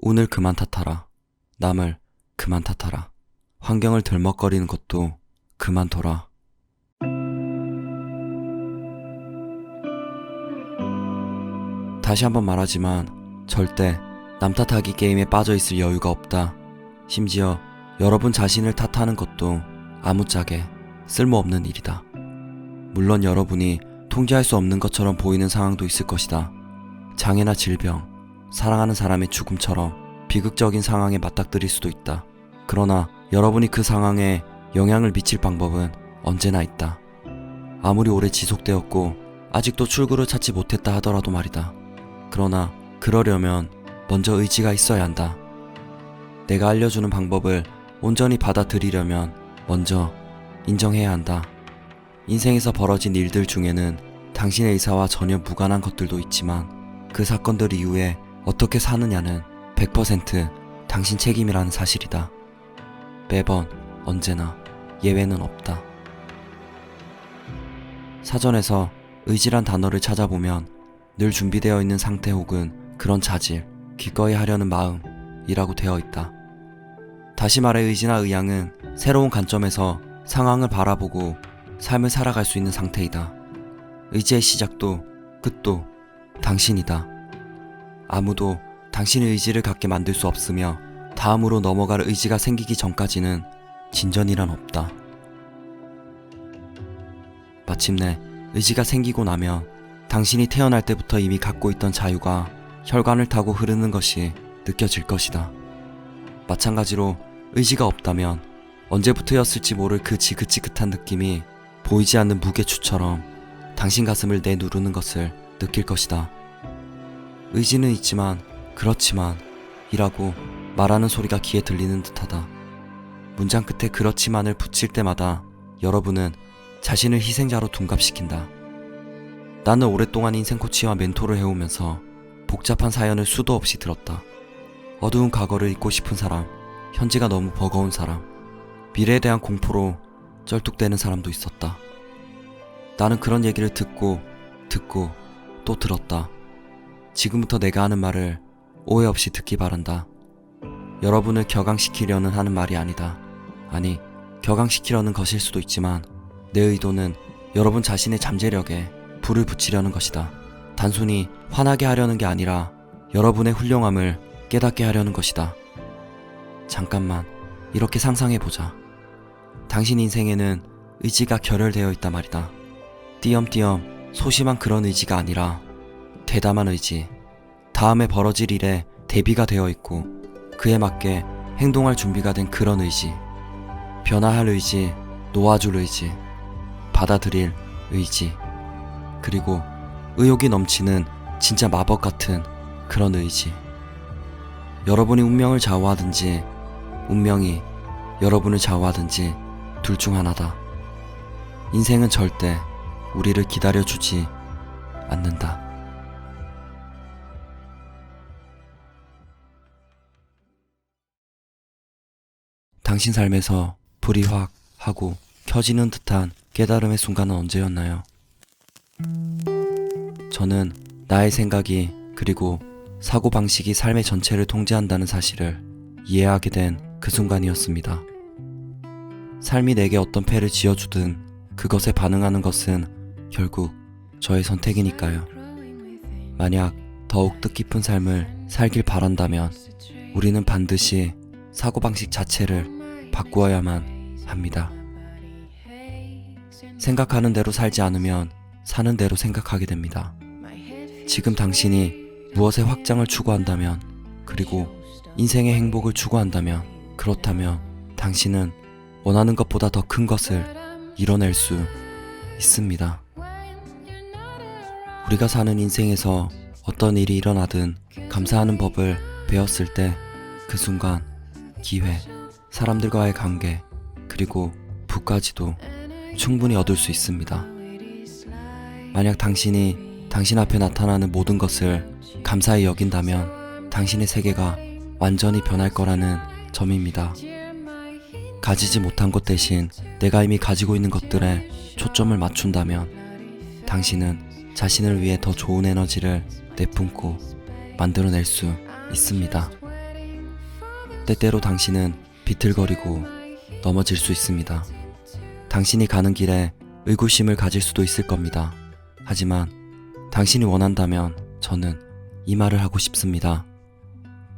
운을 그만 탓하라. 남을 그만 탓하라. 환경을 들먹거리는 것도 그만둬라. 다시 한번 말하지만 절대 남 탓하기 게임에 빠져있을 여유가 없다. 심지어 여러분 자신을 탓하는 것도 아무짝에 쓸모없는 일이다. 물론 여러분이 통제할 수 없는 것처럼 보이는 상황도 있을 것이다. 장애나 질병, 사랑하는 사람의 죽음처럼 비극적인 상황에 맞닥뜨릴 수도 있다. 그러나 여러분이 그 상황에 영향을 미칠 방법은 언제나 있다. 아무리 오래 지속되었고 아직도 출구를 찾지 못했다 하더라도 말이다. 그러나 그러려면 먼저 의지가 있어야 한다. 내가 알려주는 방법을 온전히 받아들이려면 먼저 인정해야 한다. 인생에서 벌어진 일들 중에는 당신의 의사와 전혀 무관한 것들도 있지만 그 사건들 이후에 어떻게 사느냐는 100% 당신 책임이라는 사실이다. 매번 언제나 예외는 없다. 사전에서 의지란 단어를 찾아보면 늘 준비되어 있는 상태 혹은 그런 자질, 기꺼이 하려는 마음이라고 되어 있다. 다시 말해 의지나 의향은 새로운 관점에서 상황을 바라보고 삶을 살아갈 수 있는 상태이다. 의지의 시작도 끝도 당신이다. 아무도 당신의 의지를 갖게 만들 수 없으며 다음으로 넘어갈 의지가 생기기 전까지는 진전이란 없다. 마침내 의지가 생기고 나면 당신이 태어날 때부터 이미 갖고 있던 자유가 혈관을 타고 흐르는 것이 느껴질 것이다. 마찬가지로 의지가 없다면 언제부터였을지 모를 그 지긋지긋한 느낌이 보이지 않는 무게추처럼 당신 가슴을 내누르는 것을 느낄 것이다. 의지는 있지만 그렇지만 이라고 말하는 소리가 귀에 들리는 듯하다. 문장 끝에 그렇지만을 붙일 때마다 여러분은 자신을 희생자로 둔갑시킨다. 나는 오랫동안 인생 코치와 멘토를 해오면서 복잡한 사연을 수도 없이 들었다. 어두운 과거를 잊고 싶은 사람, 현재가 너무 버거운 사람, 미래에 대한 공포로 쩔뚝대는 사람도 있었다. 나는 그런 얘기를 듣고 또 들었다. 지금부터 내가 하는 말을 오해 없이 듣기 바란다. 여러분을 격앙시키려는 하는 말이 아니다. 아니, 격앙시키려는 것일 수도 있지만 내 의도는 여러분 자신의 잠재력에 불을 붙이려는 것이다. 단순히 화나게 하려는 게 아니라 여러분의 훌륭함을 깨닫게 하려는 것이다. 잠깐만 이렇게 상상해보자. 당신 인생에는 의지가 결혈되어 있단 말이다. 띄엄띄엄 소심한 그런 의지가 아니라 대담한 의지, 다음에 벌어질 일에 대비가 되어 있고 그에 맞게 행동할 준비가 된 그런 의지, 변화할 의지, 놓아줄 의지, 받아들일 의지, 그리고 의욕이 넘치는 진짜 마법 같은 그런 의지. 여러분이 운명을 좌우하든지 운명이 여러분을 좌우하든지 둘 중 하나다. 인생은 절대 우리를 기다려주지 않는다. 당신 삶에서 불이 확 하고 켜지는 듯한 깨달음의 순간은 언제였나요? 저는 나의 생각이 그리고 사고방식이 삶의 전체를 통제한다는 사실을 이해하게 된 그 순간이었습니다. 삶이 내게 어떤 패를 지어주든 그것에 반응하는 것은 결국 저의 선택이니까요. 만약 더욱 뜻깊은 삶을 살길 바란다면 우리는 반드시 사고방식 자체를 바꾸어야만 합니다. 생각하는 대로 살지 않으면 사는 대로 생각하게 됩니다. 지금 당신이 무엇의 확장을 추구한다면, 그리고 인생의 행복을 추구한다면, 그렇다면 당신은 원하는 것보다 더 큰 것을 이뤄낼 수 있습니다. 우리가 사는 인생에서 어떤 일이 일어나든 감사하는 법을 배웠을 때 그 순간 기회, 사람들과의 관계, 그리고 부까지도 충분히 얻을 수 있습니다. 만약 당신이 당신 앞에 나타나는 모든 것을 감사히 여긴다면 당신의 세계가 완전히 변할 거라는 점입니다. 가지지 못한 것 대신 내가 이미 가지고 있는 것들에 초점을 맞춘다면 당신은 자신을 위해 더 좋은 에너지를 내뿜고 만들어낼 수 있습니다. 때때로 당신은 비틀거리고 넘어질 수 있습니다. 당신이 가는 길에 의구심을 가질 수도 있을 겁니다. 하지만 당신이 원한다면 저는 이 말을 하고 싶습니다.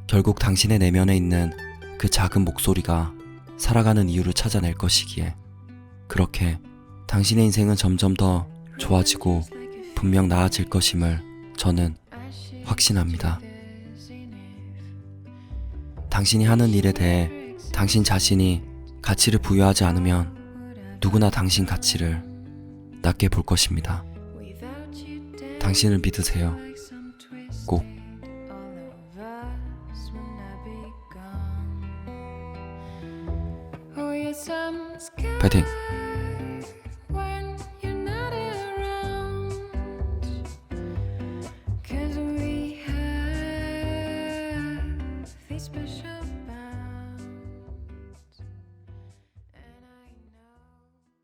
결국 당신의 내면에 있는 그 작은 목소리가 살아가는 이유를 찾아낼 것이기에 그렇게 당신의 인생은 점점 더 좋아지고 분명 나아질 것임을 저는 확신합니다. 당신이 하는 일에 대해 당신 자신이 가치를 부여하지 않으면 누구나 당신 가치를 낮게 볼 것입니다. 당신을 믿으세요. 꼭. 파이팅! When you're not around, 'cause we have these special